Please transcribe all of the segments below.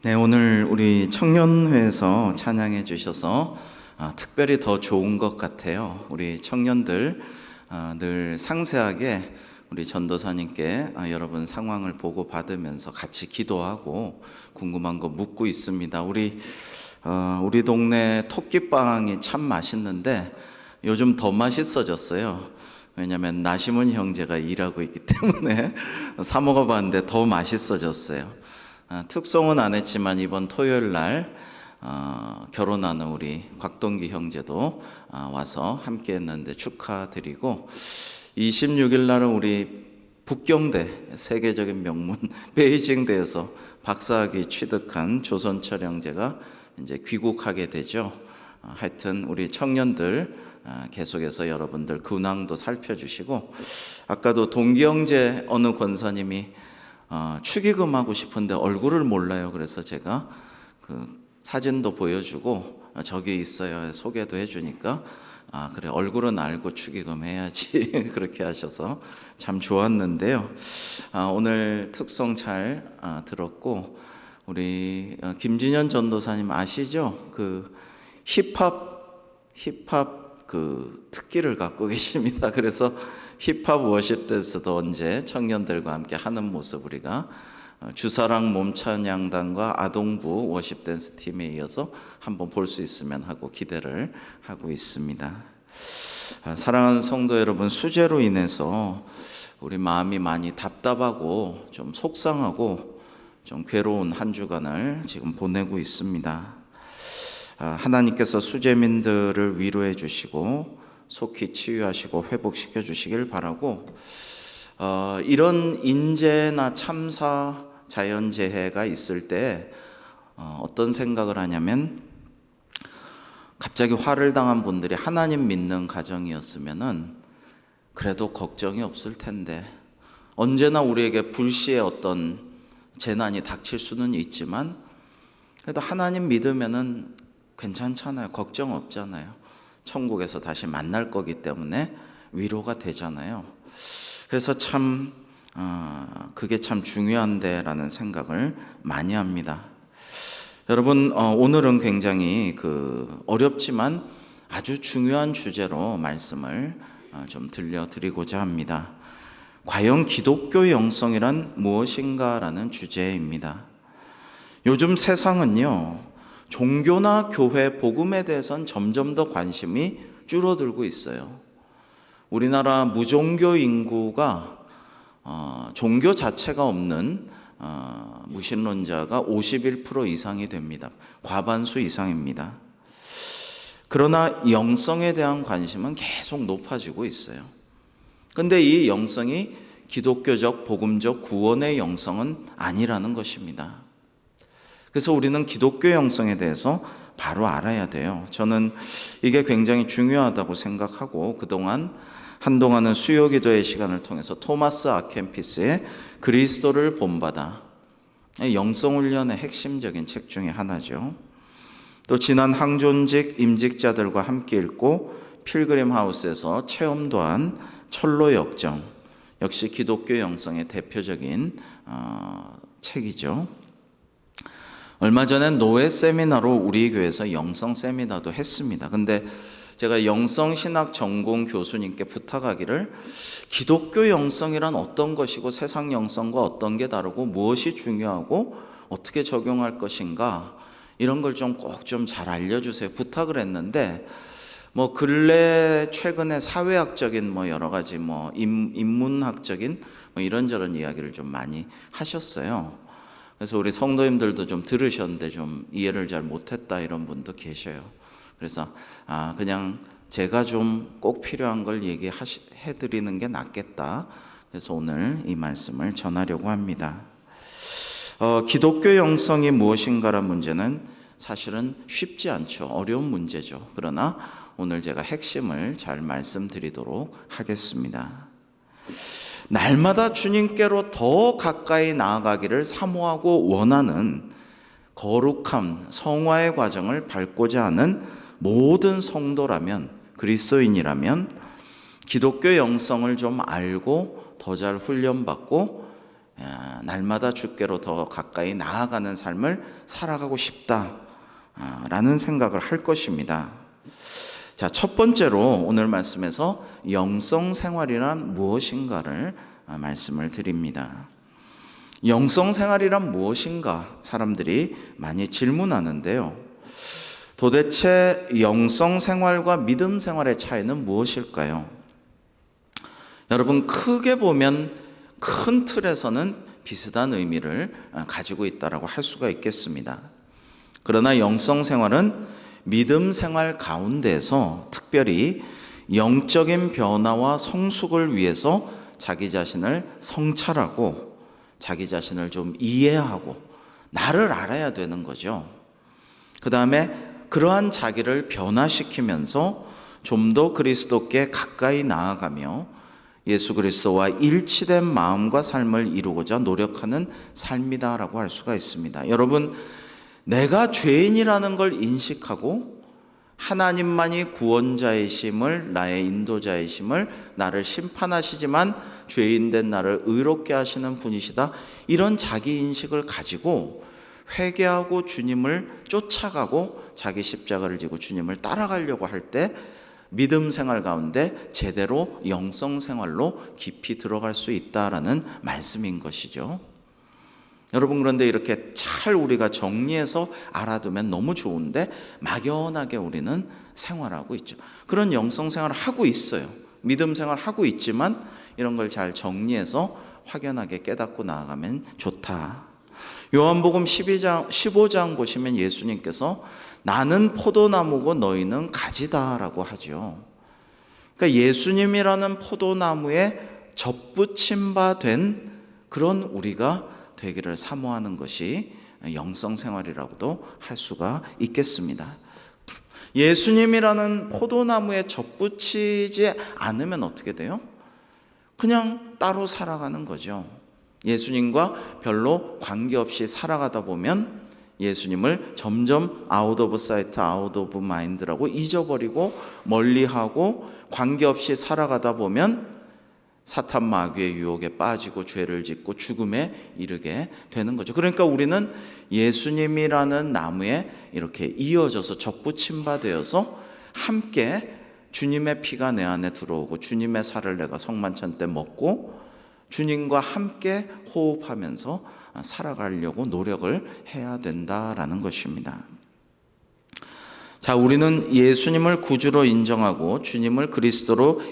네, 오늘 우리 청년회에서 찬양해 주셔서 특별히 더 좋은 것 같아요. 우리 청년들 늘 상세하게 우리 전도사님께 여러분 상황을 보고 받으면서 같이 기도하고 궁금한 거 묻고 있습니다. 우리 동네 토끼빵이 참 맛있는데 요즘 더 맛있어졌어요. 왜냐하면 나시문 형제가 일하고 있기 때문에 사 먹어봤는데 더 맛있어졌어요. 특송은 안 했지만 이번 토요일 날 결혼하는 우리 곽동기 형제도 와서 함께 했는데 축하드리고, 26일 날은 우리 북경대 세계적인 명문 베이징대에서 박사학위 취득한 조선철 형제가 이제 귀국하게 되죠. 하여튼 우리 청년들 계속해서 여러분들 근황도 살펴주시고, 아까도 동기 형제 어느 권사님이 축의금 하고 싶은데 얼굴을 몰라요. 그래서 제가 그 사진도 보여주고 저기 있어요 소개도 해주니까 그래 얼굴은 알고 축의금 해야지 그렇게 하셔서 참 좋았는데요. 오늘 특송 잘 들었고, 우리 김진현 전도사님 아시죠? 그 힙합 그 특기를 갖고 계십니다. 그래서 힙합 워십댄스도 언제 청년들과 함께 하는 모습 우리가 주사랑 몸찬양단과 아동부 워십댄스 팀에 이어서 한번 볼 수 있으면 하고 기대를 하고 있습니다. 사랑하는 성도 여러분, 수재로 인해서 우리 마음이 많이 답답하고 좀 속상하고 좀 괴로운 한 주간을 지금 보내고 있습니다. 하나님께서 수재민들을 위로해 주시고 속히 치유하시고 회복시켜 주시길 바라고, 이런 인재나 참사, 자연재해가 있을 때 어떤 생각을 하냐면, 갑자기 화를 당한 분들이 하나님 믿는 가정이었으면은 그래도 걱정이 없을 텐데, 언제나 우리에게 불시의 어떤 재난이 닥칠 수는 있지만 그래도 하나님 믿으면은 괜찮잖아요. 걱정 없잖아요. 천국에서 다시 만날 거기 때문에 위로가 되잖아요. 그래서 참 그게 참 중요한데 라는 생각을 많이 합니다. 여러분, 오늘은 굉장히 어렵지만 아주 중요한 주제로 말씀을 좀 들려드리고자 합니다. 과연 기독교 영성이란 무엇인가 라는 주제입니다. 요즘 세상은요, 종교나 교회, 복음에 대해서는 점점 더 관심이 줄어들고 있어요. 우리나라 무종교 인구가 종교 자체가 없는 무신론자가 51% 이상이 됩니다. 과반수 이상입니다. 그러나 영성에 대한 관심은 계속 높아지고 있어요. 그런데 이 영성이 기독교적, 복음적 구원의 영성은 아니라는 것입니다. 그래서 우리는 기독교 영성에 대해서 바로 알아야 돼요. 저는 이게 굉장히 중요하다고 생각하고, 한동안은 수요기도의 시간을 통해서 토마스 아켄피스의 그리스도를 본받아, 영성훈련의 핵심적인 책 중에 하나죠. 또 지난 항존직 임직자들과 함께 읽고 필그림 하우스에서 체험도 한 철로 역정, 역시 기독교 영성의 대표적인 책이죠. 얼마 전에 노예 세미나로 우리 교회에서 영성 세미나도 했습니다. 근데 제가 영성신학 전공 교수님께 부탁하기를, 기독교 영성이란 어떤 것이고 세상 영성과 어떤 게 다르고 무엇이 중요하고 어떻게 적용할 것인가, 이런 걸 좀 꼭 좀 잘 알려주세요 부탁을 했는데, 최근에 사회학적인 여러 가지 인문학적인 이런저런 이야기를 좀 많이 하셨어요. 그래서 우리 성도님들도 좀 들으셨는데 좀 이해를 잘 못했다 이런 분도 계셔요. 그래서 그냥 제가 좀 꼭 필요한 걸 얘기해드리는 게 낫겠다. 그래서 오늘 이 말씀을 전하려고 합니다. 기독교 영성이 무엇인가란 문제는 사실은 쉽지 않죠. 어려운 문제죠. 그러나 오늘 제가 핵심을 잘 말씀드리도록 하겠습니다. 날마다 주님께로 더 가까이 나아가기를 사모하고 원하는 거룩함, 성화의 과정을 밟고자 하는 모든 성도라면, 그리스도인이라면 기독교 영성을 좀 알고 더 잘 훈련받고 날마다 주께로 더 가까이 나아가는 삶을 살아가고 싶다라는 생각을 할 것입니다. 자, 첫 번째로 오늘 말씀에서 영성 생활이란 무엇인가를 말씀을 드립니다. 영성 생활이란 무엇인가 사람들이 많이 질문하는데요. 도대체 영성 생활과 믿음 생활의 차이는 무엇일까요? 여러분, 크게 보면 큰 틀에서는 비슷한 의미를 가지고 있다고 할 수가 있겠습니다. 그러나 영성 생활은 믿음 생활 가운데서 특별히 영적인 변화와 성숙을 위해서 자기 자신을 성찰하고 자기 자신을 좀 이해하고 나를 알아야 되는 거죠. 그 다음에 그러한 자기를 변화시키면서 좀 더 그리스도께 가까이 나아가며 예수 그리스도와 일치된 마음과 삶을 이루고자 노력하는 삶이다라고 할 수가 있습니다. 여러분, 내가 죄인이라는 걸 인식하고 하나님만이 구원자이심을, 나의 인도자이심을, 나를 심판하시지만 죄인된 나를 의롭게 하시는 분이시다, 이런 자기인식을 가지고 회개하고 주님을 쫓아가고 자기 십자가를 지고 주님을 따라가려고 할 때 믿음 생활 가운데 제대로 영성 생활로 깊이 들어갈 수 있다라는 말씀인 것이죠. 여러분, 그런데 이렇게 잘 우리가 정리해서 알아두면 너무 좋은데 막연하게 우리는 생활하고 있죠. 그런 영성 생활을 하고 있어요. 믿음 생활을 하고 있지만 이런 걸 잘 정리해서 확연하게 깨닫고 나아가면 좋다. 요한복음 15장 보시면 예수님께서 나는 포도나무고 너희는 가지다라고 하죠. 그러니까 예수님이라는 포도나무에 접붙임 바 된 그런 우리가 되기를 사모하는 것이 영성생활이라고도 할 수가 있겠습니다. 예수님이라는 포도나무에 접붙이지 않으면 어떻게 돼요? 그냥 따로 살아가는 거죠. 예수님과 별로 관계없이 살아가다 보면 예수님을 점점 아웃 오브 사이트, 아웃 오브 마인드라고 잊어버리고 멀리하고 관계없이 살아가다 보면 사탄 마귀의 유혹에 빠지고 죄를 짓고 죽음에 이르게 되는 거죠. 그러니까 우리는 예수님이라는 나무에 이렇게 이어져서 접붙임 바 되어서 함께 주님의 피가 내 안에 들어오고 주님의 살을 내가 성만찬 때 먹고 주님과 함께 호흡하면서 살아가려고 노력을 해야 된다라는 것입니다. 자, 우리는 예수님을 구주로 인정하고 주님을 그리스도로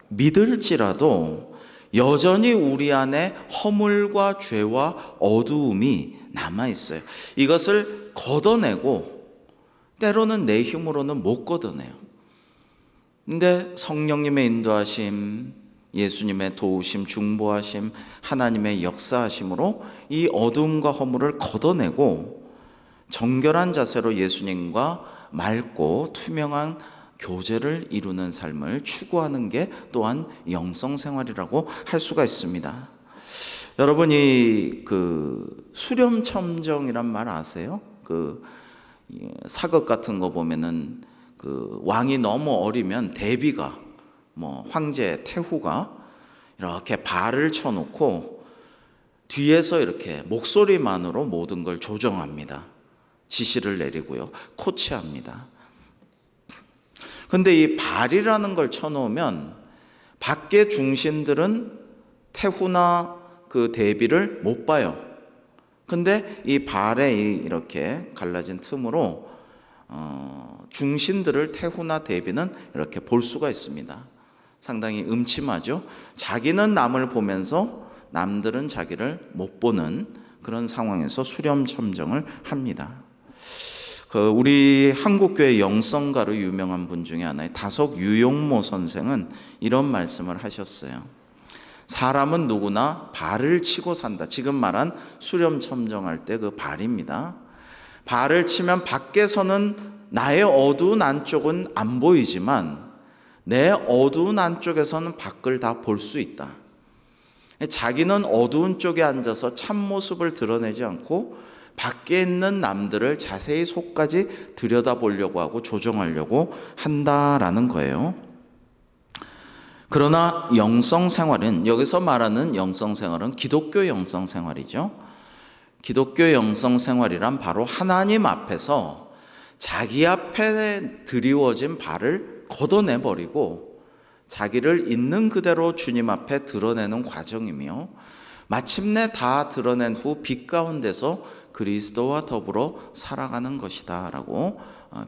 믿을지라도 여전히 우리 안에 허물과 죄와 어두움이 남아있어요. 이것을 걷어내고 때로는 내 힘으로는 못 걷어내요. 근데 성령님의 인도하심, 예수님의 도우심, 중보하심, 하나님의 역사하심으로 이 어두움과 허물을 걷어내고 정결한 자세로 예수님과 맑고 투명한 교제를 이루는 삶을 추구하는 게 또한 영성생활이라고 할 수가 있습니다. 여러분이 수렴첨정이란 말 아세요? 사극 같은 거 보면은 왕이 너무 어리면 대비가 황제 태후가 이렇게 발을 쳐놓고 뒤에서 이렇게 목소리만으로 모든 걸 조정합니다. 지시를 내리고요, 코치합니다. 근데 이 발이라는 걸 쳐놓으면 밖의 중신들은 태후나 그 대비를 못 봐요. 근데 이 발에 이렇게 갈라진 틈으로 중신들을 태후나 대비는 이렇게 볼 수가 있습니다. 상당히 음침하죠. 자기는 남을 보면서 남들은 자기를 못 보는 그런 상황에서 수렴첨정을 합니다. 우리 한국교회 영성가로 유명한 분 중에 하나의 다속 유용모 선생은 이런 말씀을 하셨어요. 사람은 누구나 발을 치고 산다. 지금 말한 수렴첨정할 때 그 발입니다. 발을 치면 밖에서는 나의 어두운 안쪽은 안 보이지만 내 어두운 안쪽에서는 밖을 다 볼 수 있다. 자기는 어두운 쪽에 앉아서 참모습을 드러내지 않고 밖에 있는 남들을 자세히 속까지 들여다보려고 하고 조정하려고 한다라는 거예요. 그러나 영성 생활은, 여기서 말하는 영성 생활은 기독교 영성 생활이죠. 기독교 영성 생활이란 바로 하나님 앞에서 자기 앞에 드리워진 바를 걷어내버리고 자기를 있는 그대로 주님 앞에 드러내는 과정이며, 마침내 다 드러낸 후 빛 가운데서 그리스도와 더불어 살아가는 것이다 라고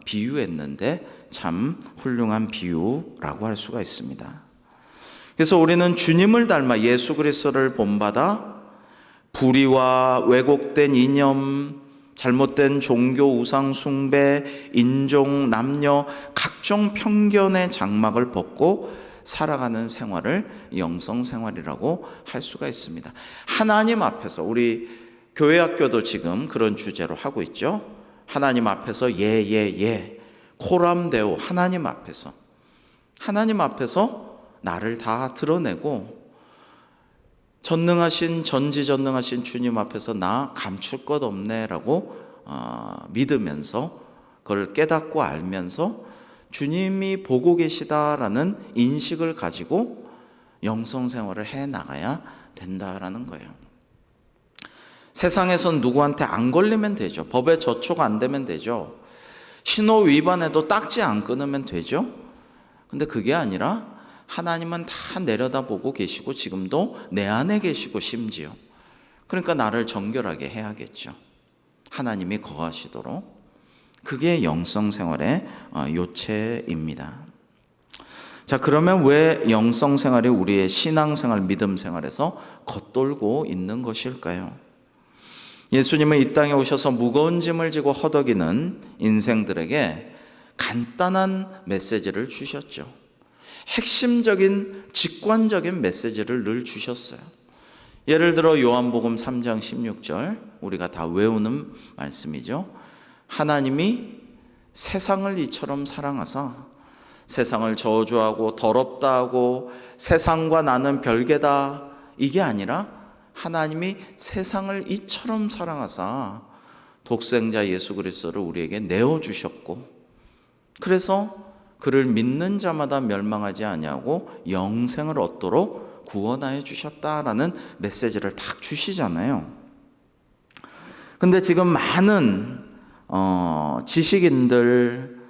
비유했는데, 참 훌륭한 비유라고 할 수가 있습니다. 그래서 우리는 주님을 닮아 예수 그리스도를 본받아 불의와 왜곡된 이념, 잘못된 종교 우상 숭배, 인종, 남녀, 각종 편견의 장막을 벗고 살아가는 생활을 영성 생활이라고 할 수가 있습니다. 하나님 앞에서, 우리 교회학교도 지금 그런 주제로 하고 있죠. 하나님 앞에서 코람데오, 하나님 앞에서 나를 다 드러내고 전지전능하신 주님 앞에서 나 감출 것 없네라고 믿으면서, 그걸 깨닫고 알면서 주님이 보고 계시다라는 인식을 가지고 영성 생활을 해 나가야 된다라는 거예요. 세상에선 누구한테 안 걸리면 되죠. 법에 저촉 안 되면 되죠. 신호 위반에도 딱지 안 끊으면 되죠. 근데 그게 아니라 하나님은 다 내려다보고 계시고 지금도 내 안에 계시고, 심지어 그러니까 나를 정결하게 해야겠죠. 하나님이 거하시도록. 그게 영성 생활의 요체입니다. 자, 그러면 왜 영성 생활이 우리의 신앙생활, 믿음 생활에서 겉돌고 있는 것일까요? 예수님은 이 땅에 오셔서 무거운 짐을 지고 허덕이는 인생들에게 간단한 메시지를 주셨죠. 핵심적인, 직관적인 메시지를 늘 주셨어요. 예를 들어 요한복음 3장 16절, 우리가 다 외우는 말씀이죠. 하나님이 세상을 이처럼 사랑하사, 세상을 저주하고 더럽다 하고 세상과 나는 별개다, 이게 아니라 하나님이 세상을 이처럼 사랑하사 독생자 예수 그리스도를 우리에게 내어주셨고, 그래서 그를 믿는 자마다 멸망하지 아니하고 영생을 얻도록 구원하여 주셨다라는 메시지를 딱 주시잖아요. 근데 지금 많은 지식인들,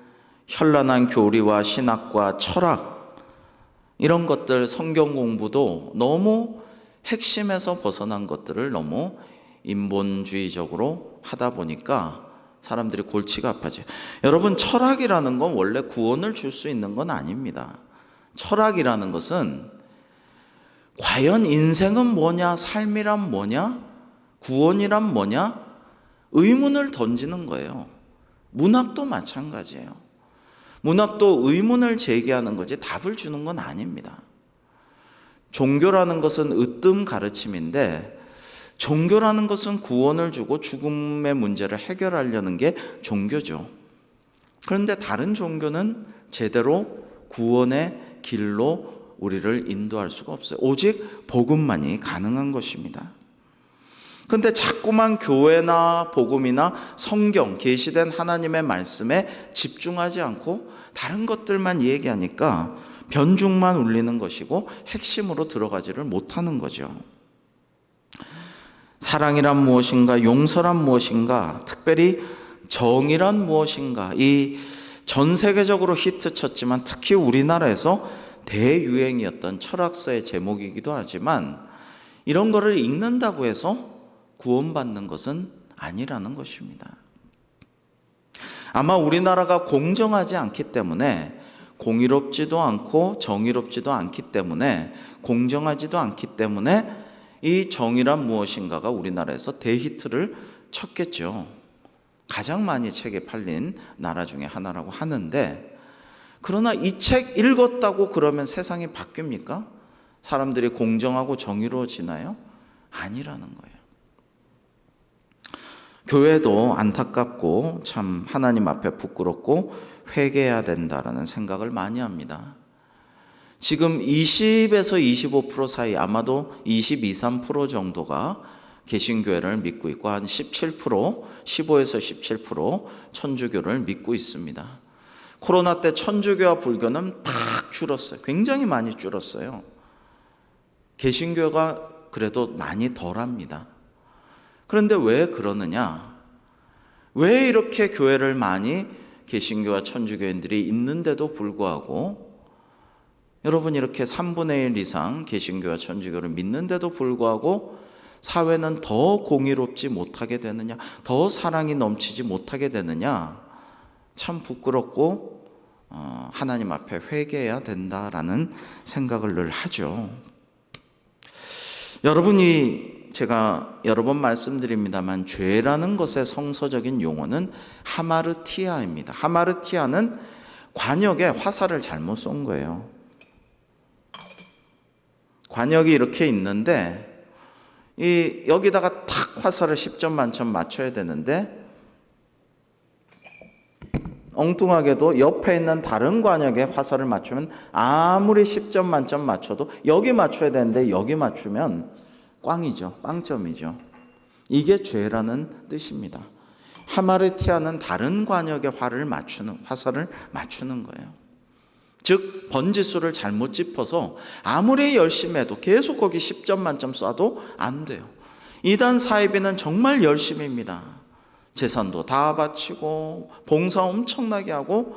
현란한 교리와 신학과 철학, 이런 것들, 성경 공부도 너무 핵심에서 벗어난 것들을 너무 인본주의적으로 하다 보니까 사람들이 골치가 아파져요. 여러분, 철학이라는 건 원래 구원을 줄 수 있는 건 아닙니다. 철학이라는 것은 과연 인생은 뭐냐, 삶이란 뭐냐, 구원이란 뭐냐, 의문을 던지는 거예요. 문학도 마찬가지예요. 문학도 의문을 제기하는 거지 답을 주는 건 아닙니다. 종교라는 것은 으뜸 가르침인데, 종교라는 것은 구원을 주고 죽음의 문제를 해결하려는 게 종교죠. 그런데 다른 종교는 제대로 구원의 길로 우리를 인도할 수가 없어요. 오직 복음만이 가능한 것입니다. 그런데 자꾸만 교회나 복음이나 성경, 계시된 하나님의 말씀에 집중하지 않고 다른 것들만 얘기하니까 변죽만 울리는 것이고 핵심으로 들어가지를 못하는 거죠. 사랑이란 무엇인가, 용서란 무엇인가, 특별히 정의란 무엇인가, 이 전 세계적으로 히트쳤지만 특히 우리나라에서 대유행이었던 철학서의 제목이기도 하지만, 이런 거를 읽는다고 해서 구원받는 것은 아니라는 것입니다. 아마 우리나라가 공정하지 않기 때문에, 공의롭지도 않고 정의롭지도 않기 때문에, 공정하지도 않기 때문에 이 정의란 무엇인가가 우리나라에서 대히트를 쳤겠죠. 가장 많이 책이 팔린 나라 중에 하나라고 하는데, 그러나 이 책 읽었다고 그러면 세상이 바뀝니까? 사람들이 공정하고 정의로워지나요? 아니라는 거예요. 교회도 안타깝고 참 하나님 앞에 부끄럽고 회개해야 된다라는 생각을 많이 합니다. 지금 20에서 25% 사이, 아마도 22, 3% 정도가 개신교회를 믿고 있고, 한 17%, 15에서 17% 천주교를 믿고 있습니다. 코로나 때 천주교와 불교는 팍 줄었어요. 굉장히 많이 줄었어요. 개신교가 그래도 많이 덜합니다. 그런데 왜 그러느냐? 왜 이렇게 교회를 많이 개신교와 천주교인들이 있는데도 불구하고, 여러분 이렇게 3분의 1 이상 개신교와 천주교를 믿는데도 불구하고 사회는 더 공의롭지 못하게 되느냐, 더 사랑이 넘치지 못하게 되느냐? 참 부끄럽고 하나님 앞에 회개해야 된다라는 생각을 늘 하죠. 여러분이, 제가 여러 번 말씀드립니다만, 죄라는 것의 성서적인 용어는 하마르티아입니다. 하마르티아는 관역에 화살을 잘못 쏜 거예요. 관역이 이렇게 있는데 여기다가 탁 화살을 10점 만점 맞춰야 되는데, 엉뚱하게도 옆에 있는 다른 관역에 화살을 맞추면 아무리 10점 만점 맞춰도 여기 맞춰야 되는데 여기 맞추면 꽝이죠. 빵점이죠. 이게 죄라는 뜻입니다. 하마르티아는 다른 관역에 화살을 맞추는 거예요. 즉 번지수를 잘못 짚어서 아무리 열심히 해도 계속 거기 10점 만점 쏴도 안 돼요. 이단 사이비는 정말 열심히 합니다. 재산도 다 바치고 봉사 엄청나게 하고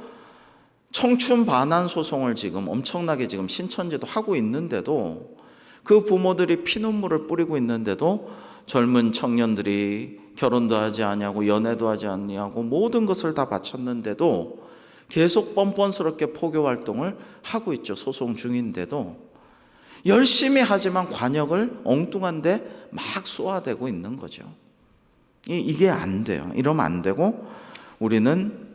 청춘 반환 소송을 지금 엄청나게 지금 신천지도 하고 있는데도, 그 부모들이 피눈물을 뿌리고 있는데도 젊은 청년들이 결혼도 하지 않냐고 연애도 하지 않냐고 모든 것을 다 바쳤는데도 계속 뻔뻔스럽게 포교 활동을 하고 있죠. 소송 중인데도 열심히 하지만 관역을 엉뚱한데 막 쏘아대고 있는 거죠. 이게 안 돼요. 이러면 안 되고 우리는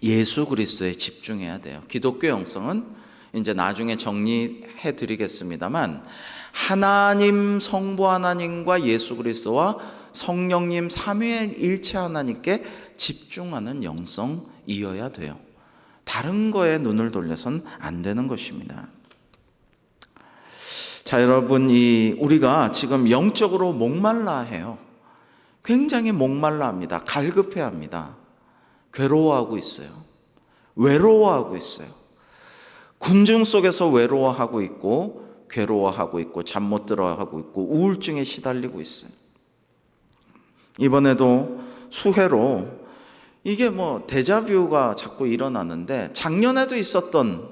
예수 그리스도에 집중해야 돼요. 기독교 영성은 이제 나중에 정리해 드리겠습니다만, 하나님, 성부 하나님과 예수 그리스도와 성령님 삼위일체 하나님께 집중하는 영성이어야 돼요. 다른 거에 눈을 돌려선 안 되는 것입니다. 자, 여러분, 우리가 지금 영적으로 목말라 해요. 굉장히 목말라 합니다. 갈급해 합니다. 괴로워하고 있어요. 외로워하고 있어요. 군중 속에서 외로워하고 있고, 괴로워하고 있고, 잠 못 들어 하고 있고, 우울증에 시달리고 있어요. 이번에도 수해로 이게 데자뷰가 자꾸 일어나는데, 작년에도 있었던,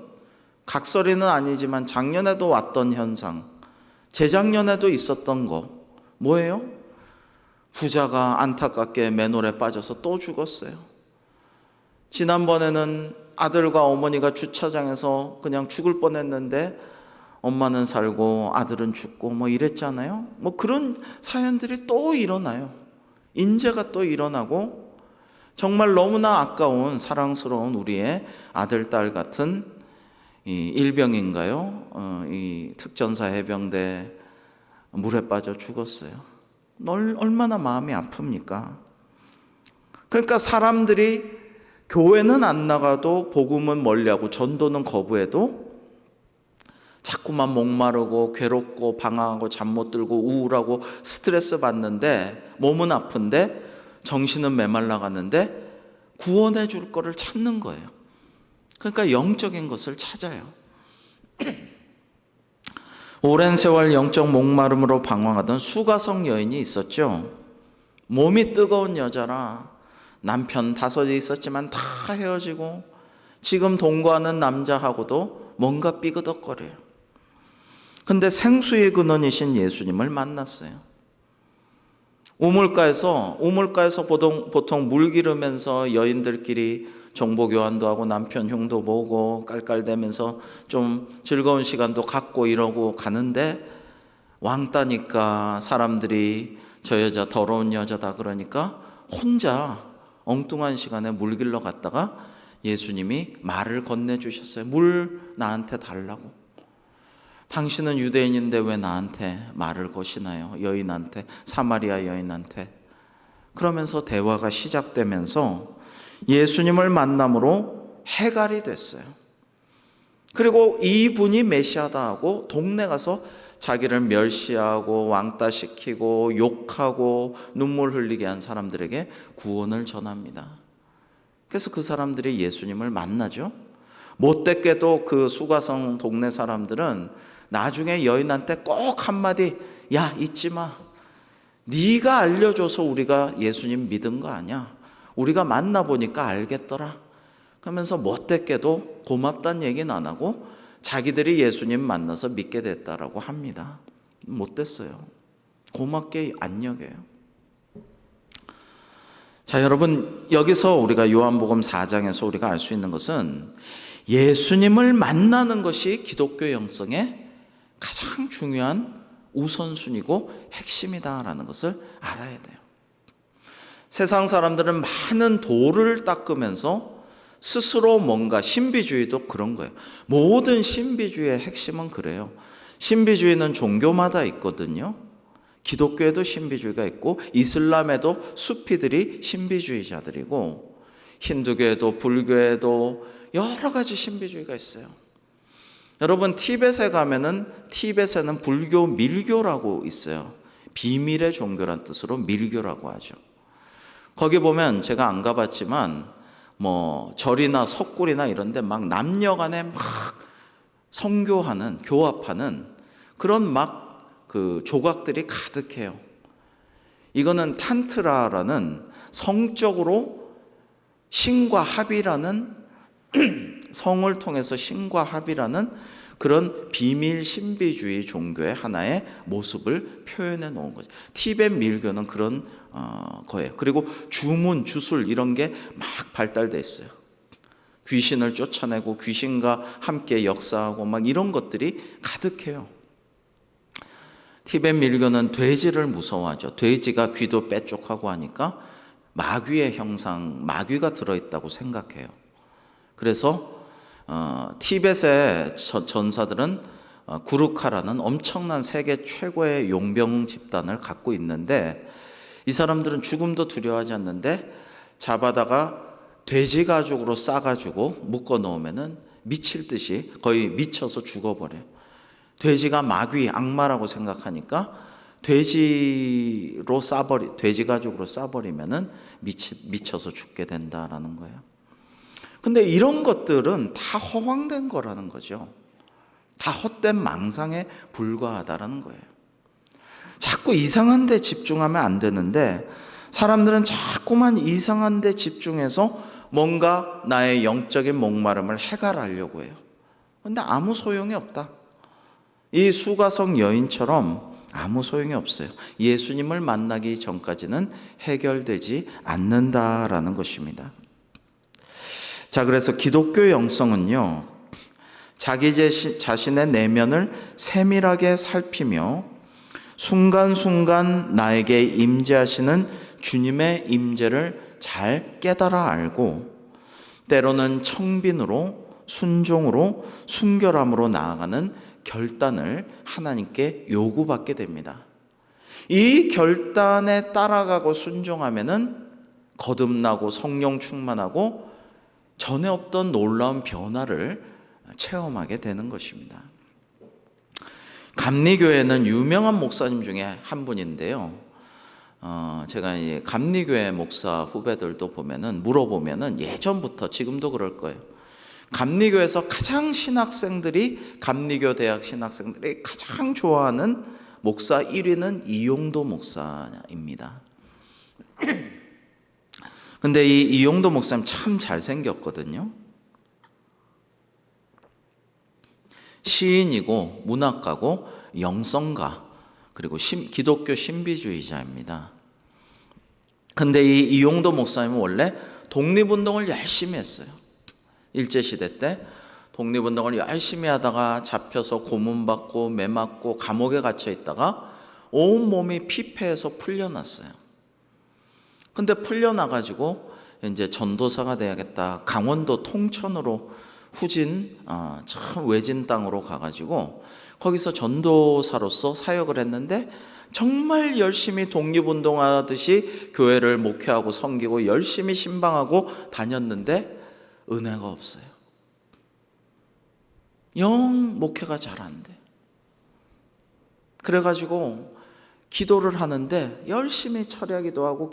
각설이는 아니지만 작년에도 왔던 현상, 재작년에도 있었던 거 뭐예요? 부자가 안타깝게 맨홀에 빠져서 또 죽었어요. 지난번에는 아들과 어머니가 주차장에서 그냥 죽을 뻔했는데 엄마는 살고 아들은 죽고 이랬잖아요. 그런 사연들이 또 일어나요. 인재가 또 일어나고, 정말 너무나 아까운 사랑스러운 우리의 아들, 딸 같은 이 일병인가요? 이 특전사 해병대 물에 빠져 죽었어요. 얼마나 마음이 아픕니까? 그러니까 사람들이 교회는 안 나가도 복음은 멀리하고 전도는 거부해도 자꾸만 목마르고 괴롭고 방황하고 잠 못 들고 우울하고 스트레스 받는데, 몸은 아픈데 정신은 메말라 가는데 구원해 줄 거를 찾는 거예요. 그러니까 영적인 것을 찾아요. 오랜 세월 영적 목마름으로 방황하던 수가성 여인이 있었죠. 몸이 뜨거운 여자라 남편 5이 있었지만 다 헤어지고 지금 동거하는 남자하고도 뭔가 삐그덕거려요. 근데 생수의 근원이신 예수님을 만났어요. 우물가에서 보통 물 기르면서 여인들끼리 정보 교환도 하고 남편 흉도 보고 깔깔대면서 좀 즐거운 시간도 갖고 이러고 가는데, 왕따니까 사람들이 저 여자 더러운 여자다 그러니까 혼자 엉뚱한 시간에 물 길러 갔다가 예수님이 말을 건네주셨어요. 물 나한테 달라고. 당신은 유대인인데 왜 나한테 말을 거시나요? 여인한테, 사마리아 여인한테. 그러면서 대화가 시작되면서 예수님을 만남으로 해갈이 됐어요. 그리고 이분이 메시아다 하고 동네 가서 자기를 멸시하고 왕따시키고 욕하고 눈물 흘리게 한 사람들에게 구원을 전합니다. 그래서 그 사람들이 예수님을 만나죠. 못됐게도 그 수가성 동네 사람들은 나중에 여인한테 꼭 한마디, 야, 잊지 마. 네가 알려줘서 우리가 예수님 믿은 거 아니야. 우리가 만나보니까 알겠더라. 그러면서 못됐게도 고맙다는 얘기는 안 하고 자기들이 예수님 만나서 믿게 됐다라고 합니다. 못됐어요. 고맙게 안 여겨요. 자, 여러분, 여기서 우리가 요한복음 4장에서 우리가 알 수 있는 것은 예수님을 만나는 것이 기독교 영성의 가장 중요한 우선순위고 핵심이다라는 것을 알아야 돼요. 세상 사람들은 많은 도를 닦으면서 스스로 뭔가, 신비주의도 그런 거예요. 모든 신비주의의 핵심은 그래요. 신비주의는 종교마다 있거든요. 기독교에도 신비주의가 있고 이슬람에도 수피들이 신비주의자들이고 힌두교에도 불교에도 여러 가지 신비주의가 있어요. 여러분, 티벳에 가면은 티벳에는 불교 밀교라고 있어요. 비밀의 종교란 뜻으로 밀교라고 하죠. 거기 보면 제가 안 가봤지만 뭐 절이나 석굴이나 이런 데 막 남녀 간에 막 성교하는, 교합하는 그런 막 그 조각들이 가득해요. 이거는 탄트라라는 성적으로 신과 합이라는 성을 통해서 신과 합이라는 그런 비밀 신비주의 종교의 하나의 모습을 표현해 놓은 거죠. 티벳 밀교는 그런 거예요. 그리고 주문, 주술 이런 게 막 발달돼 있어요. 귀신을 쫓아내고 귀신과 함께 역사하고 막 이런 것들이 가득해요. 티벳 밀교는 돼지를 무서워하죠. 돼지가 귀도 빼쪽하고 하니까 마귀의 형상, 마귀가 들어있다고 생각해요. 그래서 티벳의 전사들은 구루카라는 엄청난 세계 최고의 용병 집단을 갖고 있는데 이 사람들은 죽음도 두려워하지 않는데 잡아다가 돼지 가죽으로 싸가지고 묶어 놓으면은 미칠 듯이 거의 미쳐서 죽어버려요. 돼지가 마귀, 악마라고 생각하니까 돼지 가죽으로 싸버리면은 미쳐서 죽게 된다라는 거예요. 근데 이런 것들은 다 허황된 거라는 거죠. 다 헛된 망상에 불과하다라는 거예요. 자꾸 이상한 데 집중하면 안 되는데 사람들은 자꾸만 이상한 데 집중해서 뭔가 나의 영적인 목마름을 해결하려고 해요. 근데 아무 소용이 없다. 이 수가성 여인처럼 아무 소용이 없어요. 예수님을 만나기 전까지는 해결되지 않는다라는 것입니다. 자, 그래서 기독교 영성은요, 자기 자신의 내면을 세밀하게 살피며 순간순간 나에게 임재하시는 주님의 임재를 잘 깨달아 알고 때로는 청빈으로 순종으로 순결함으로 나아가는 결단을 하나님께 요구받게 됩니다. 이 결단에 따라가고 순종하면은 거듭나고 성령 충만하고 전에 없던 놀라운 변화를 체험하게 되는 것입니다. 감리교회는 유명한 목사님 중에 한 분인데요. 제가 이 감리교회 목사 후배들도 보면은 물어보면은 예전부터 지금도 그럴 거예요. 감리교에서 가장 감리교 대학 신학생들이 가장 좋아하는 목사 1위는 이용도 목사입니다. 근데 이 이용도 목사님 참 잘생겼거든요. 시인이고 문학가고 영성가 그리고 기독교 신비주의자입니다. 근데 이 이용도 목사님은 원래 독립운동을 열심히 했어요. 일제시대 때 독립운동을 열심히 하다가 잡혀서 고문받고 매맞고 감옥에 갇혀 있다가 온몸이 피폐해서 풀려났어요. 근데 풀려나가지고 이제 전도사가 돼야겠다. 강원도 통천으로 후진 참 외진 땅으로 가가지고 거기서 전도사로서 사역을 했는데 정말 열심히 독립운동하듯이 교회를 목회하고 섬기고 열심히 신방하고 다녔는데 은혜가 없어요. 영 목회가 잘 안 돼. 그래가지고 기도를 하는데 열심히 철야기도 하고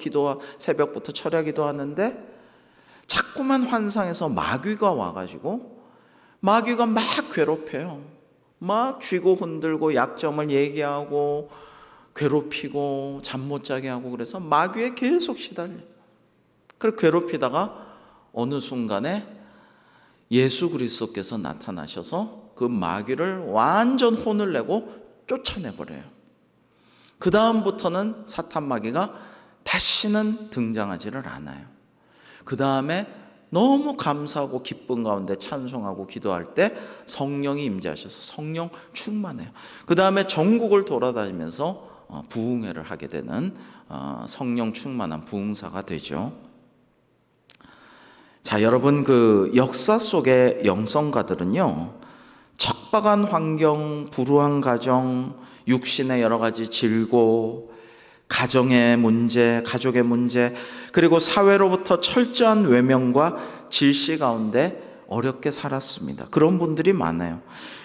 새벽부터 철야기도 하는데 자꾸만 환상에서 마귀가 와가지고 마귀가 막 괴롭혀요. 막 쥐고 흔들고 약점을 얘기하고 괴롭히고 잠 못 자게 하고, 그래서 마귀에 계속 시달려요. 그렇게 괴롭히다가 어느 순간에 예수 그리스도께서 나타나셔서 그 마귀를 완전 혼을 내고 쫓아내버려요. 그 다음부터는 사탄 마귀가 다시는 등장하지를 않아요. 그 다음에 너무 감사하고 기쁜 가운데 찬송하고 기도할 때 성령이 임재하셔서 성령 충만해요. 그 다음에 전국을 돌아다니면서 부흥회를 하게 되는 성령 충만한 부흥사가 되죠. 자, 여러분, 그 역사 속의 영성가들은요, 척박한 환경, 불우한 가정, 육신의 여러 가지 질고, 가정의 문제, 가족의 문제, 그리고 사회로부터 철저한 외면과 질시 가운데 어렵게 살았습니다. 그런 분들이 많아요.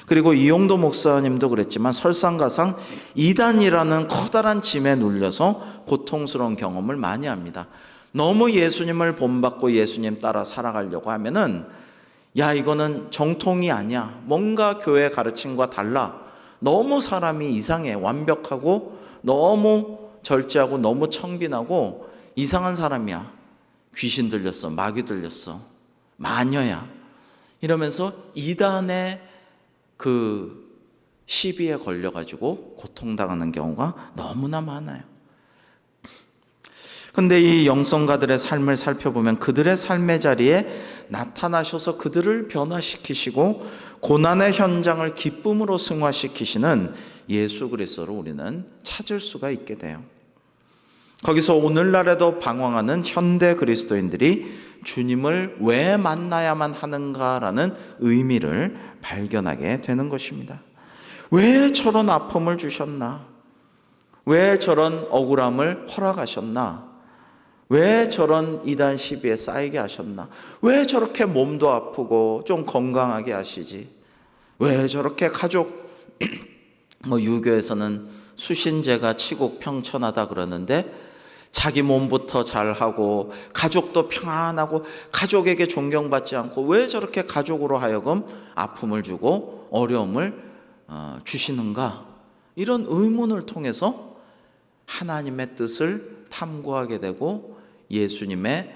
그리고 이용도 목사님도 그랬지만 설상가상 이단이라는 커다란 짐에 눌려서 고통스러운 경험을 많이 합니다. 너무 예수님을 본받고 예수님 따라 살아가려고 하면은, 야, 이거는 정통이 아니야, 뭔가 교회 가르침과 달라, 너무 사람이 이상해, 완벽하고 너무 절제하고 너무 청빈하고 이상한 사람이야, 귀신 들렸어, 마귀 들렸어, 마녀야, 이러면서 이단의 그 시비에 걸려가지고 고통당하는 경우가 너무나 많아요. 근데 이 영성가들의 삶을 살펴보면 그들의 삶의 자리에 나타나셔서 그들을 변화시키시고 고난의 현장을 기쁨으로 승화시키시는 예수 그리스도를 우리는 찾을 수가 있게 돼요. 거기서 오늘날에도 방황하는 현대 그리스도인들이 주님을 왜 만나야만 하는가라는 의미를 발견하게 되는 것입니다. 왜 저런 아픔을 주셨나? 왜 저런 억울함을 허락하셨나? 왜 저런 이단 시비에 쌓이게 하셨나? 왜 저렇게 몸도 아프고 좀 건강하게 하시지? 왜 저렇게 가족, 유교에서는 수신제가 치국 평천하다 그러는데, 자기 몸부터 잘하고 가족도 평안하고 가족에게 존경받지 않고 왜 저렇게 가족으로 하여금 아픔을 주고 어려움을 주시는가? 이런 의문을 통해서 하나님의 뜻을 탐구하게 되고 예수님의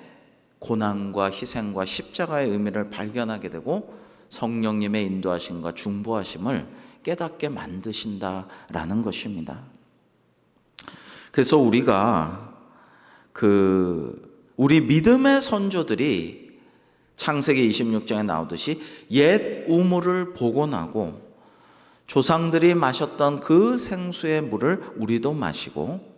고난과 희생과 십자가의 의미를 발견하게 되고 성령님의 인도하심과 중보하심을 깨닫게 만드신다라는 것입니다. 그래서 우리가 우리 믿음의 선조들이 창세기 26장에 나오듯이 옛 우물을 복원하고 조상들이 마셨던 그 생수의 물을 우리도 마시고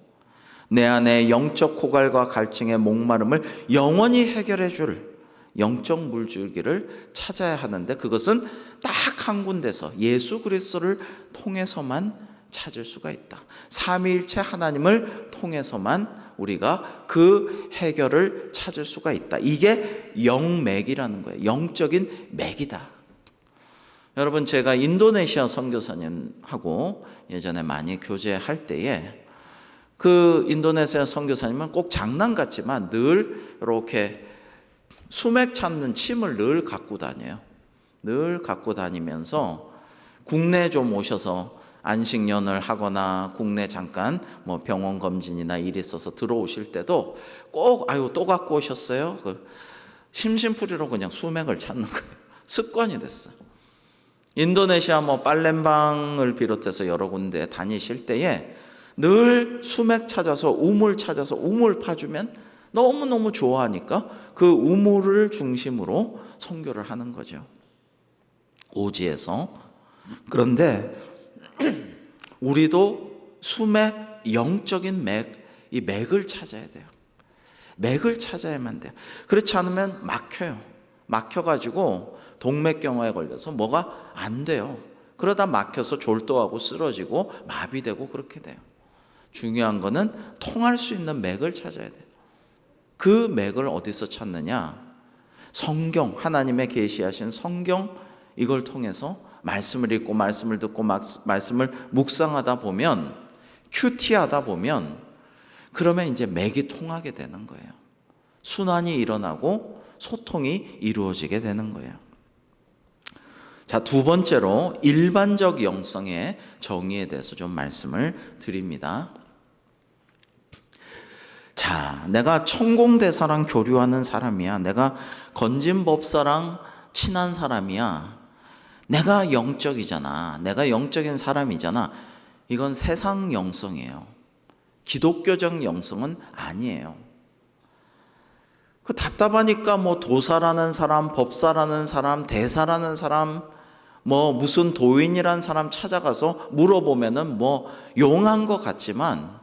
내 안에 영적 고갈과 갈증의 목마름을 영원히 해결해 줄 영적 물줄기를 찾아야 하는데, 그것은 딱 한 군데서 예수 그리스도를 통해서만 찾을 수가 있다. 삼위일체 하나님을 통해서만 우리가 그 해결을 찾을 수가 있다. 이게 영맥이라는 거예요. 영적인 맥이다. 여러분, 제가 인도네시아 선교사님하고 예전에 많이 교제할 때에 그 인도네시아 선교사님은 꼭 장난 같지만 늘 이렇게 수맥 찾는 침을 늘 갖고 다녀요. 늘 갖고 다니면서 국내에 좀 오셔서 안식년을 하거나 국내 잠깐 병원 검진이나 일이 있어서 들어오실 때도 꼭 아유 또 갖고 오셨어요? 심심풀이로 그냥 수맥을 찾는 거예요. 습관이 됐어요. 인도네시아 팔렘방을 비롯해서 여러 군데 다니실 때에 늘 수맥 찾아서 우물 찾아서 우물 파주면 너무너무 좋아하니까 그 우물을 중심으로 선교를 하는 거죠. 오지에서. 그런데 우리도 수맥, 영적인 맥, 이 맥을 찾아야 돼요. 맥을 찾아야만 돼요. 그렇지 않으면 막혀요. 막혀가지고 동맥경화에 걸려서 뭐가 안 돼요. 그러다 막혀서 졸도하고 쓰러지고 마비되고 그렇게 돼요. 중요한 거는 통할 수 있는 맥을 찾아야 돼요. 그 맥을 어디서 찾느냐? 성경, 하나님의 계시하신 성경, 이걸 통해서 말씀을 읽고 말씀을 듣고 말씀을 묵상하다 보면, 큐티하다 보면 그러면 이제 맥이 통하게 되는 거예요. 순환이 일어나고 소통이 이루어지게 되는 거예요. 자, 두 번째로 일반적 영성의 정의에 대해서 좀 말씀을 드립니다. 자, 내가 천공대사랑 교류하는 사람이야. 내가 건진법사랑 친한 사람이야. 내가 영적이잖아. 내가 영적인 사람이잖아. 이건 세상 영성이에요. 기독교적 영성은 아니에요. 그 답답하니까 뭐 도사라는 사람, 법사라는 사람, 대사라는 사람, 뭐 무슨 도인이라는 사람 찾아가서 물어보면은 뭐 용한 것 같지만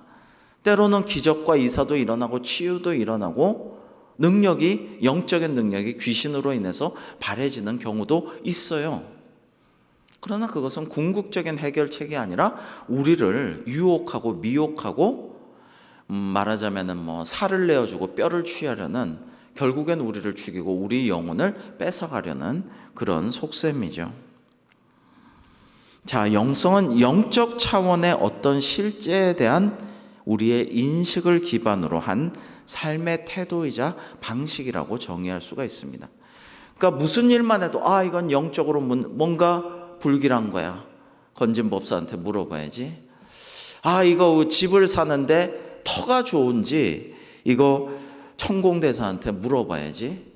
때로는 기적과 이사도 일어나고 치유도 일어나고 능력이, 영적인 능력이 귀신으로 인해서 발해지는 경우도 있어요. 그러나 그것은 궁극적인 해결책이 아니라 우리를 유혹하고 미혹하고 말하자면은 뭐 살을 내어주고 뼈를 취하려는, 결국엔 우리를 죽이고 우리 영혼을 뺏어가려는 그런 속셈이죠. 자, 영성은 영적 차원의 어떤 실제에 대한 우리의 인식을 기반으로 한 삶의 태도이자 방식이라고 정의할 수가 있습니다. 그러니까 무슨 일만 해도 이건 영적으로 뭔가 불길한 거야. 건진법사한테 물어봐야지. 이거 집을 사는데 터가 좋은지 이거 천공대사한테 물어봐야지.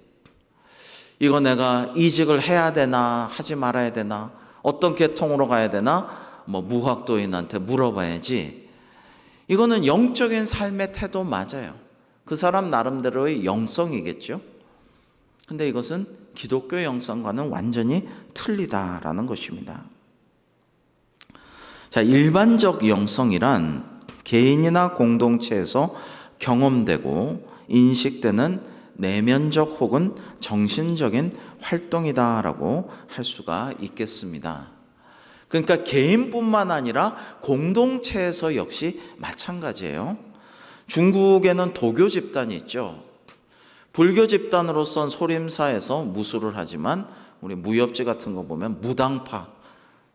이거 내가 이직을 해야 되나 하지 말아야 되나, 어떤 계통으로 가야 되나, 뭐 무학도인한테 물어봐야지. 이거는 영적인 삶의 태도 맞아요. 그 사람 나름대로의 영성이겠죠. 근데 이것은 기독교 영성과는 완전히 틀리다라는 것입니다. 자, 일반적 영성이란 개인이나 공동체에서 경험되고 인식되는 내면적 혹은 정신적인 활동이다라고 할 수가 있겠습니다. 그러니까 개인뿐만 아니라 공동체에서 역시 마찬가지예요. 중국에는 도교 집단이 있죠. 불교 집단으로선 소림사에서 무술을 하지만 우리 무협지 같은 거 보면 무당파,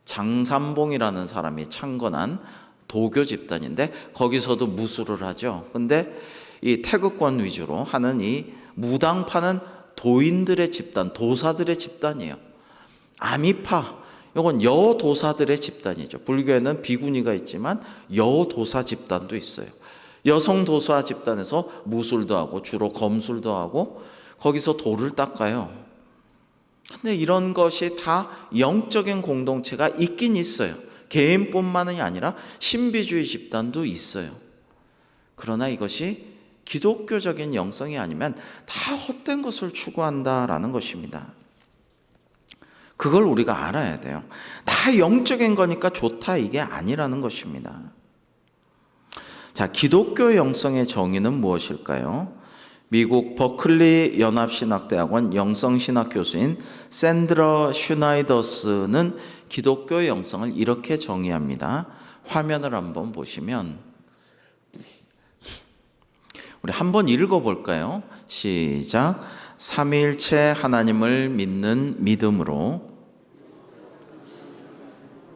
장삼봉이라는 사람이 창건한 도교 집단인데 거기서도 무술을 하죠. 근데 이 태극권 위주로 하는 이 무당파는 도인들의 집단, 도사들의 집단이에요. 아미파, 이건 여도사들의 집단이죠. 불교에는 비구니가 있지만 여도사 집단도 있어요. 여성 도사 집단에서 무술도 하고 주로 검술도 하고 거기서 돌을 닦아요. 근데 이런 것이 다 영적인 공동체가 있긴 있어요. 개인뿐만이 아니라 신비주의 집단도 있어요. 그러나 이것이 기독교적인 영성이 아니면 다 헛된 것을 추구한다라는 것입니다. 그걸 우리가 알아야 돼요. 다 영적인 거니까 좋다, 이게 아니라는 것입니다. 자, 기독교 영성의 정의는 무엇일까요? 미국 버클리 연합신학대학원 영성신학 교수인 샌드러 슈나이더스는 기독교 영성을 이렇게 정의합니다. 화면을 한번 보시면 우리 한번 읽어볼까요? 시작. 삼위일체 하나님을 믿는 믿음으로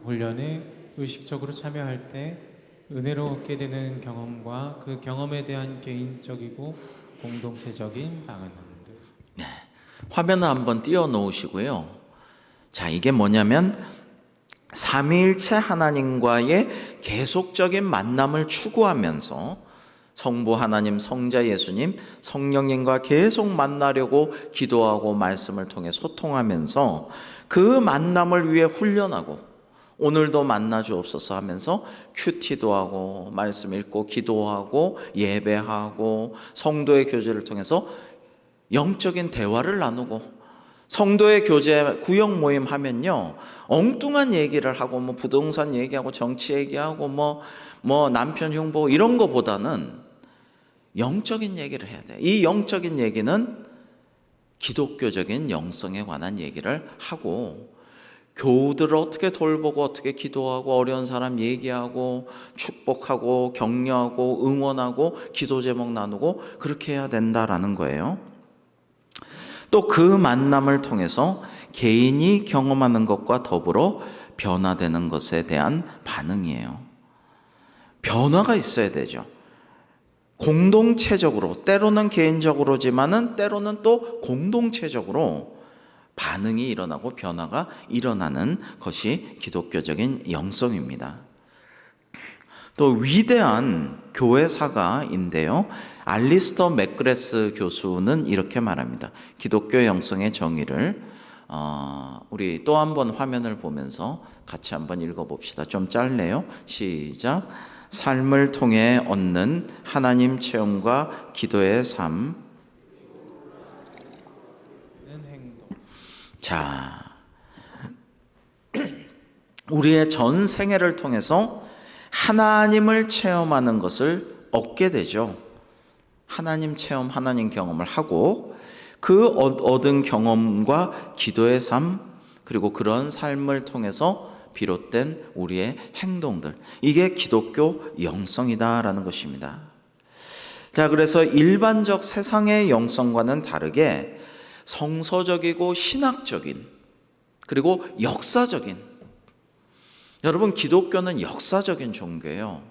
훈련에 의식적으로 참여할 때 은혜로 얻게 되는 경험과 그 경험에 대한 개인적이고 공동체적인 방언들. 네, 화면을 한번 띄워 놓으시고요. 자, 이게 뭐냐면 삼위일체 하나님과의 계속적인 만남을 추구하면서 성부 하나님, 성자 예수님, 성령님과 계속 만나려고 기도하고 말씀을 통해 소통하면서 그 만남을 위해 훈련하고 오늘도 만나 주옵소서 하면서 큐티도 하고 말씀 읽고 기도하고 예배하고 성도의 교제를 통해서 영적인 대화를 나누고, 성도의 교제 구역 모임 하면요 엉뚱한 얘기를 하고 뭐 부동산 얘기하고 정치 얘기하고 뭐 남편 흉보 이런 거보다는 영적인 얘기를 해야 돼. 이 영적인 얘기는 기독교적인 영성에 관한 얘기를 하고 교우들을 어떻게 돌보고 어떻게 기도하고 어려운 사람 얘기하고 축복하고 격려하고 응원하고 기도 제목 나누고 그렇게 해야 된다라는 거예요. 또 그 만남을 통해서 개인이 경험하는 것과 더불어 변화되는 것에 대한 반응이에요. 변화가 있어야 되죠. 공동체적으로, 때로는 개인적으로지만은 때로는 또 공동체적으로 반응이 일어나고 변화가 일어나는 것이 기독교적인 영성입니다. 또 위대한 교회사가인데요, 알리스터 맥그레스 교수는 이렇게 말합니다. 기독교 영성의 정의를 우리 또 한 번 화면을 보면서 같이 한번 읽어봅시다. 좀 짧네요. 시작. 삶을 통해 얻는 하나님 체험과 기도의 삶. 행동. 자, 우리의 전 생애를 통해서 하나님을 체험하는 것을 얻게 되죠. 하나님 체험, 하나님 경험을 하고 그 얻은 경험과 기도의 삶, 그리고 그런 삶을 통해서 비롯된 우리의 행동들, 이게 기독교 영성이다라는 것입니다. 자, 그래서 일반적 세상의 영성과는 다르게 성서적이고 신학적인, 그리고 역사적인, 여러분 기독교는 역사적인 종교예요.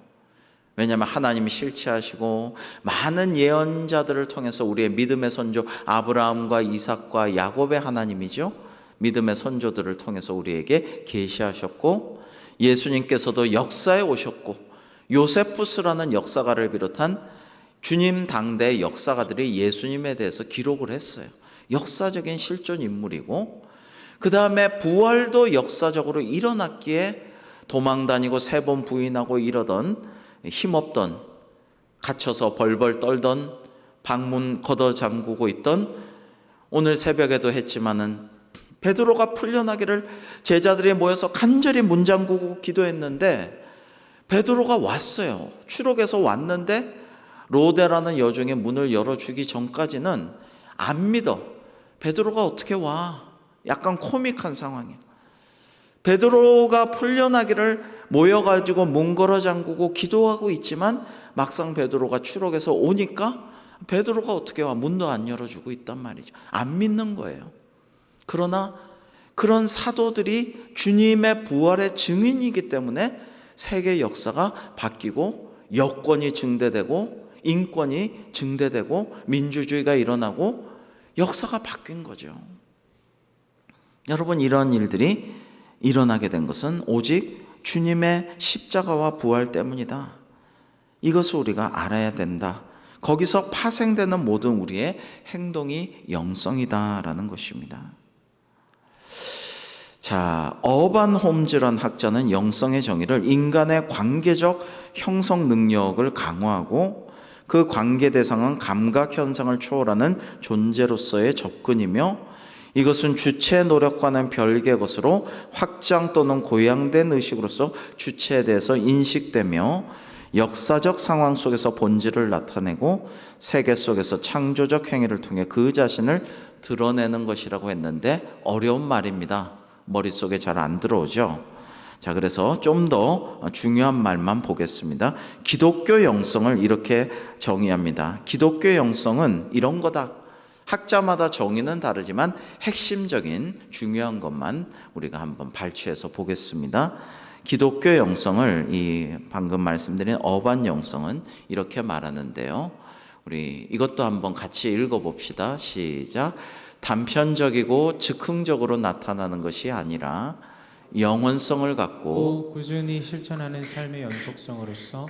왜냐하면 하나님이 실체하시고 많은 예언자들을 통해서 우리의 믿음의 선조 아브라함과 이삭과 야곱의 하나님이죠, 믿음의 선조들을 통해서 우리에게 계시하셨고, 예수님께서도 역사에 오셨고, 요세푸스라는 역사가를 비롯한 주님 당대 역사가들이 예수님에 대해서 기록을 했어요. 역사적인 실존 인물이고, 그 다음에 부활도 역사적으로 일어났기에 도망다니고 3번 부인하고 이러던, 힘없던, 갇혀서 벌벌 떨던, 방문 걷어 잠그고 있던, 오늘 새벽에도 했지만은 베드로가 풀려나기를 제자들이 모여서 간절히 문 잠그고 기도했는데, 베드로가 왔어요. 추록에서 왔는데 로데라는 여종의 문을 열어주기 전까지는 안 믿어. 베드로가 어떻게 와? 약간 코믹한 상황이에요. 베드로가 풀려나기를 모여가지고 문 걸어 잠그고 기도하고 있지만 막상 베드로가 추록에서 오니까 베드로가 어떻게 와? 문도 안 열어주고 있단 말이죠. 안 믿는 거예요. 그러나 그런 사도들이 주님의 부활의 증인이기 때문에 세계 역사가 바뀌고 여권이 증대되고 인권이 증대되고 민주주의가 일어나고 역사가 바뀐 거죠. 여러분, 이런 일들이 일어나게 된 것은 오직 주님의 십자가와 부활 때문이다. 이것을 우리가 알아야 된다. 거기서 파생되는 모든 우리의 행동이 영성이다라는 것입니다. 자, 어반 홈즈란 학자는 영성의 정의를 인간의 관계적 형성 능력을 강화하고 그 관계 대상은 감각 현상을 초월하는 존재로서의 접근이며, 이것은 주체 노력과는 별개의 것으로 확장 또는 고양된 의식으로서 주체에 대해서 인식되며 역사적 상황 속에서 본질을 나타내고 세계 속에서 창조적 행위를 통해 그 자신을 드러내는 것이라고 했는데, 어려운 말입니다. 머릿속에 잘 안 들어오죠. 자, 그래서 좀 더 중요한 말만 보겠습니다. 기독교 영성을 이렇게 정의합니다. 기독교 영성은 이런 거다. 학자마다 정의는 다르지만 핵심적인 중요한 것만 우리가 한번 발췌해서 보겠습니다. 기독교 영성을, 이 방금 말씀드린 어반 영성은 이렇게 말하는데요, 우리 이것도 한번 같이 읽어봅시다. 시작. 단편적이고 즉흥적으로 나타나는 것이 아니라 영원성을 갖고 꾸준히 실천하는 삶의 연속성으로서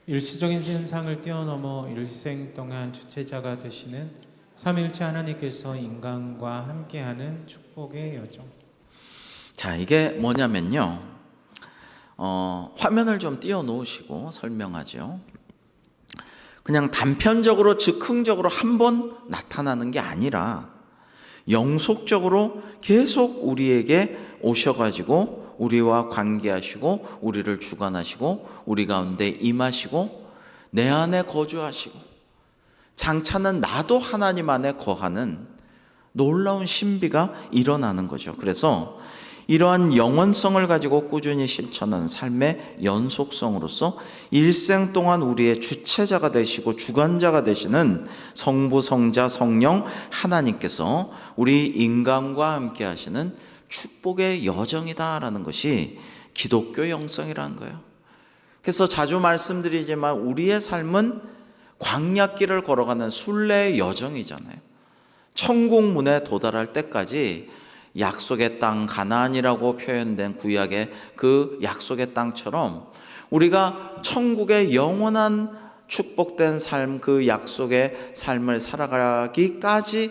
일시적인 현상을 뛰어넘어 일생 동안 주체자가 되시는 삼위일체 하나님께서 인간과 함께하는 축복의 여정. 자, 이게 뭐냐면요, 화면을 좀 띄워놓으시고 설명하죠. 그냥 단편적으로 즉흥적으로 한 번 나타나는 게 아니라 영속적으로 계속 우리에게 오셔가지고 우리와 관계하시고 우리를 주관하시고 우리 가운데 임하시고 내 안에 거주하시고 장차는 나도 하나님 안에 거하는 놀라운 신비가 일어나는 거죠. 그래서 이러한 영원성을 가지고 꾸준히 실천하는 삶의 연속성으로서 일생 동안 우리의 주체자가 되시고 주관자가 되시는 성부, 성자, 성령 하나님께서 우리 인간과 함께 하시는 축복의 여정이다라는 것이 기독교 영성이라는 거예요. 그래서 자주 말씀드리지만 우리의 삶은 광야길을 걸어가는 순례의 여정이잖아요. 천국 문에 도달할 때까지 약속의 땅 가나안이라고 표현된 구약의 그 약속의 땅처럼 우리가 천국의 영원한 축복된 삶, 그 약속의 삶을 살아가기까지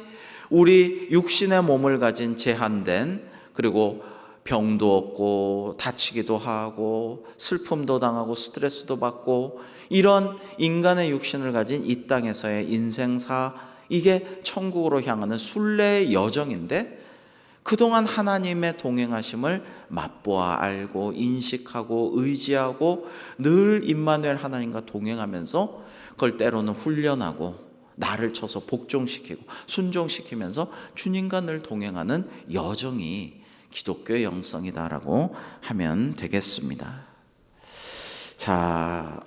우리 육신의 몸을 가진 제한된, 그리고 병도 없고 다치기도 하고 슬픔도 당하고 스트레스도 받고 이런 인간의 육신을 가진 이 땅에서의 인생사, 이게 천국으로 향하는 순례의 여정인데, 그동안 하나님의 동행하심을 맛보아 알고 인식하고 의지하고 늘 임마누엘 하나님과 동행하면서 그걸 때로는 훈련하고 나를 쳐서 복종시키고 순종시키면서 주님과 늘 동행하는 여정이 기독교의 영성이다라고 하면 되겠습니다. 자,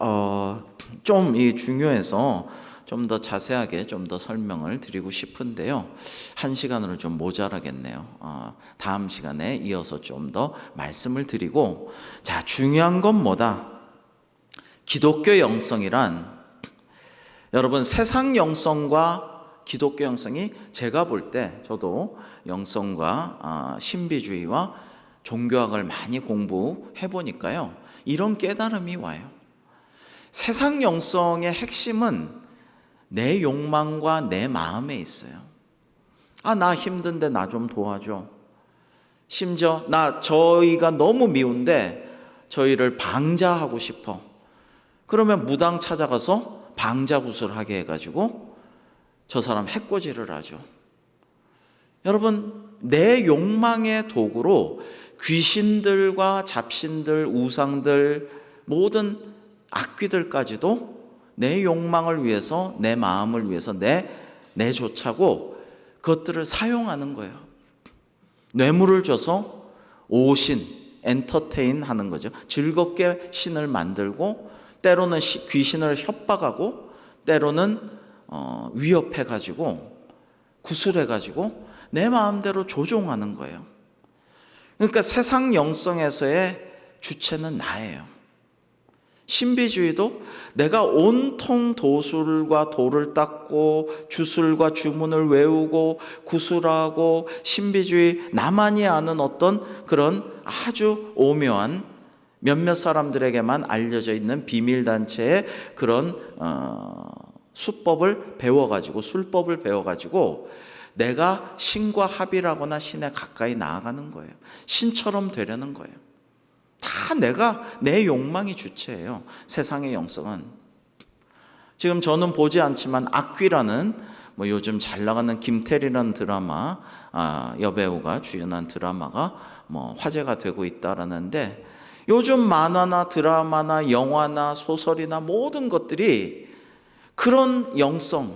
좀 이 중요해서 좀 더 자세하게 좀 더 설명을 드리고 싶은데요. 한 시간으로 좀 모자라겠네요. 다음 시간에 이어서 좀 더 말씀을 드리고, 자, 중요한 건 뭐다? 기독교 영성이란, 여러분, 세상 영성과 기독교 영성이, 제가 볼 때 저도 영성과 신비주의와 종교학을 많이 공부해 보니까요, 이런 깨달음이 와요. 세상 영성의 핵심은 내 욕망과 내 마음에 있어요. 나 힘든데 나 좀 도와줘. 심지어 저희가 너무 미운데 저희를 방자하고 싶어. 그러면 무당 찾아가서 방자구슬 하게 해가지고 저 사람 해코지를 하죠. 여러분, 내 욕망의 도구로 귀신들과 잡신들, 우상들, 모든 악귀들까지도 내 욕망을 위해서, 내 마음을 위해서, 내 좋자고 그것들을 사용하는 거예요. 뇌물을 줘서 오신, 엔터테인 하는 거죠. 즐겁게 신을 만들고, 때로는 귀신을 협박하고, 때로는 위협해가지고, 구술해가지고 내 마음대로 조종하는 거예요. 그러니까 세상 영성에서의 주체는 나예요. 신비주의도 내가 온통 도술과 도를 닦고 주술과 주문을 외우고 구술하고, 신비주의, 나만이 아는 어떤 그런 아주 오묘한 몇몇 사람들에게만 알려져 있는 비밀단체의 그런 수법을 배워가지고, 술법을 배워가지고 내가 신과 합일하거나 신에 가까이 나아가는 거예요. 신처럼 되려는 거예요. 다 내 욕망이 주체예요. 세상의 영성은. 지금 저는 보지 않지만 악귀라는, 요즘 잘 나가는 김태리라는 드라마, 여배우가 주연한 드라마가 화제가 되고 있다라는데, 요즘 만화나 드라마나 영화나 소설이나 모든 것들이 그런 영성,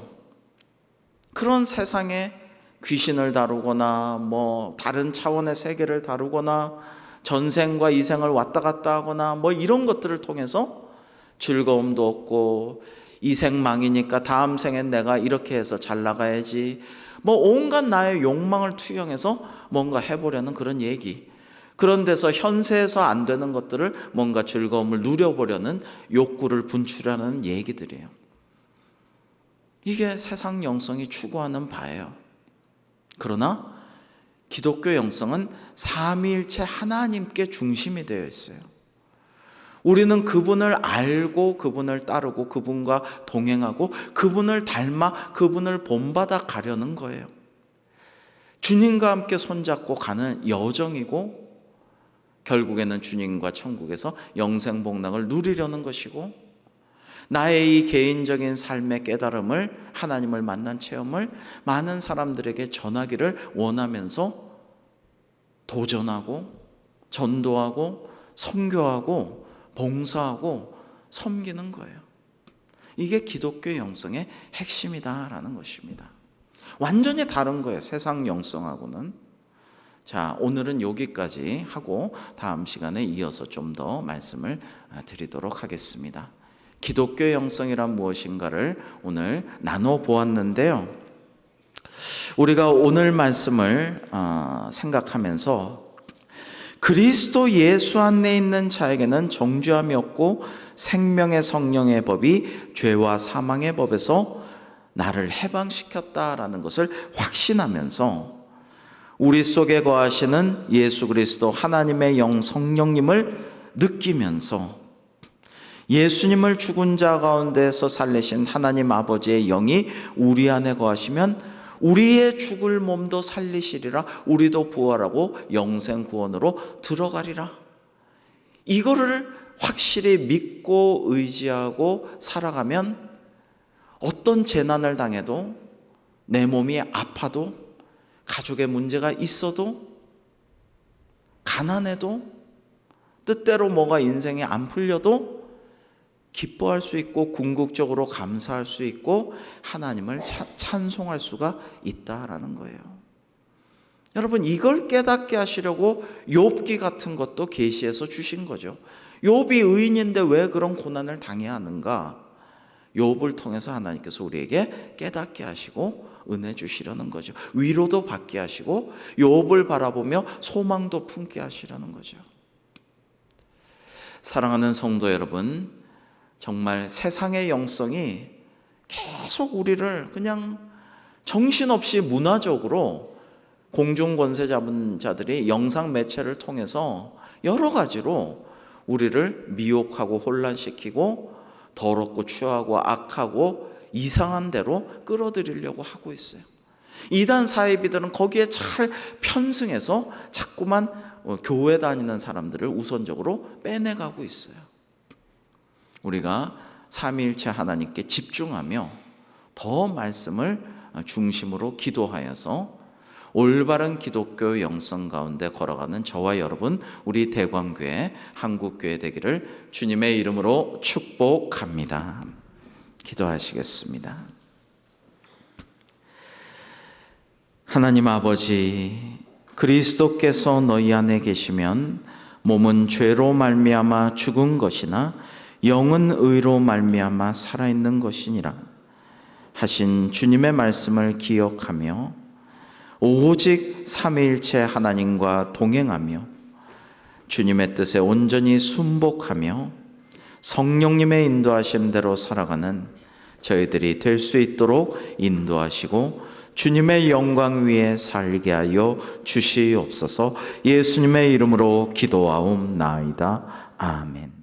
그런 세상에 귀신을 다루거나 다른 차원의 세계를 다루거나 전생과 이생을 왔다 갔다 하거나 이런 것들을 통해서 즐거움도 얻고, 이생 망이니까 다음 생엔 내가 이렇게 해서 잘 나가야지, 온갖 나의 욕망을 투영해서 뭔가 해보려는 그런 얘기, 그런 데서 현세에서 안 되는 것들을 뭔가 즐거움을 누려보려는 욕구를 분출하는 얘기들이에요. 이게 세상 영성이 추구하는 바예요. 그러나 기독교 영성은 삼위일체 하나님께 중심이 되어 있어요. 우리는 그분을 알고 그분을 따르고 그분과 동행하고 그분을 닮아 그분을 본받아 가려는 거예요. 주님과 함께 손잡고 가는 여정이고, 결국에는 주님과 천국에서 영생복락을 누리려는 것이고, 나의 이 개인적인 삶의 깨달음을, 하나님을 만난 체험을 많은 사람들에게 전하기를 원하면서 도전하고 전도하고 선교하고 봉사하고 섬기는 거예요. 이게 기독교 영성의 핵심이다라는 것입니다. 완전히 다른 거예요, 세상 영성하고는. 자, 오늘은 여기까지 하고 다음 시간에 이어서 좀 더 말씀을 드리도록 하겠습니다. 기독교 영성이란 무엇인가를 오늘 나눠 보았는데요. 우리가 오늘 말씀을 생각하면서 그리스도 예수 안에 있는 자에게는 정죄함이 없고 생명의 성령의 법이 죄와 사망의 법에서 나를 해방시켰다라는 것을 확신하면서 우리 속에 거하시는 예수 그리스도 하나님의 영 성령님을 느끼면서 예수님을 죽은 자 가운데서 살리신 하나님 아버지의 영이 우리 안에 거하시면 우리의 죽을 몸도 살리시리라. 우리도 부활하고 영생 구원으로 들어가리라. 이거를 확실히 믿고 의지하고 살아가면 어떤 재난을 당해도, 내 몸이 아파도, 가족에 문제가 있어도, 가난해도, 뜻대로 뭐가 인생에 안 풀려도 기뻐할 수 있고 궁극적으로 감사할 수 있고 하나님을 찬송할 수가 있다라는 거예요. 여러분, 이걸 깨닫게 하시려고 욥기 같은 것도 계시해서 주신 거죠. 욥이 의인인데 왜 그런 고난을 당해야 하는가? 욥을 통해서 하나님께서 우리에게 깨닫게 하시고 은혜 주시려는 거죠. 위로도 받게 하시고 욥을 바라보며 소망도 품게 하시려는 거죠. 사랑하는 성도 여러분, 정말 세상의 영성이 계속 우리를 그냥 정신없이 문화적으로 공중권세 잡은 자들이 영상 매체를 통해서 여러 가지로 우리를 미혹하고 혼란시키고 더럽고 추하고 악하고 이상한 대로 끌어들이려고 하고 있어요. 이단 사이비들은 거기에 잘 편승해서 자꾸만 교회 다니는 사람들을 우선적으로 빼내가고 있어요. 우리가 삼위일체 하나님께 집중하며 더 말씀을 중심으로 기도하여서 올바른 기독교 영성 가운데 걸어가는 저와 여러분, 우리 대광교회 한국교회 되기를 주님의 이름으로 축복합니다. 기도하시겠습니다. 하나님 아버지, 그리스도께서 너희 안에 계시면 몸은 죄로 말미암아 죽은 것이나 영은 의로 말미암아 살아있는 것이니라 하신 주님의 말씀을 기억하며 오직 삼위일체 하나님과 동행하며 주님의 뜻에 온전히 순복하며 성령님의 인도하심대로 살아가는 저희들이 될 수 있도록 인도하시고 주님의 영광 위에 살게 하여 주시옵소서. 예수님의 이름으로 기도하옵나이다. 아멘.